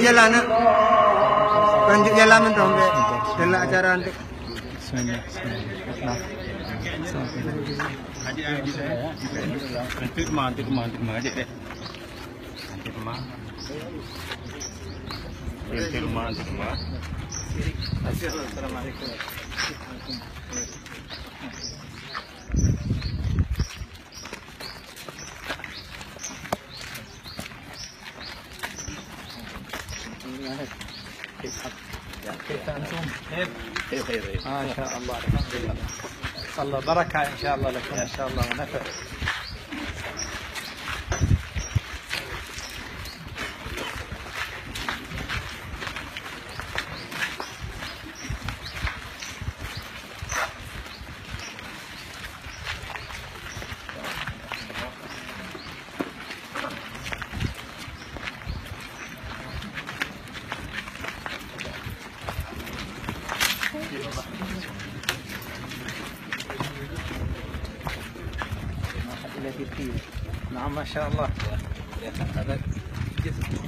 jalan nak. Tunjuk jalan tu ambil. Dalam acara nanti. Bismillah. Nah. Nanti rumah adik dek. Nanti rumah. Assalamualaikum. كيف أنتم؟ خير. ما شاء الله الحمد لله. الله بركة إن شاء الله لكم إن شاء الله ونفع. نعم ما شاء الله. هذا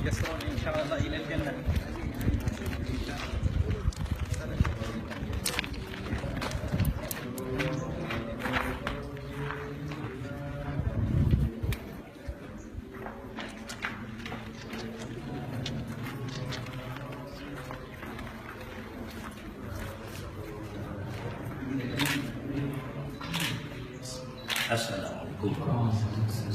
يسرون إن شاء الله إلى الجنة. Assalamualaikum.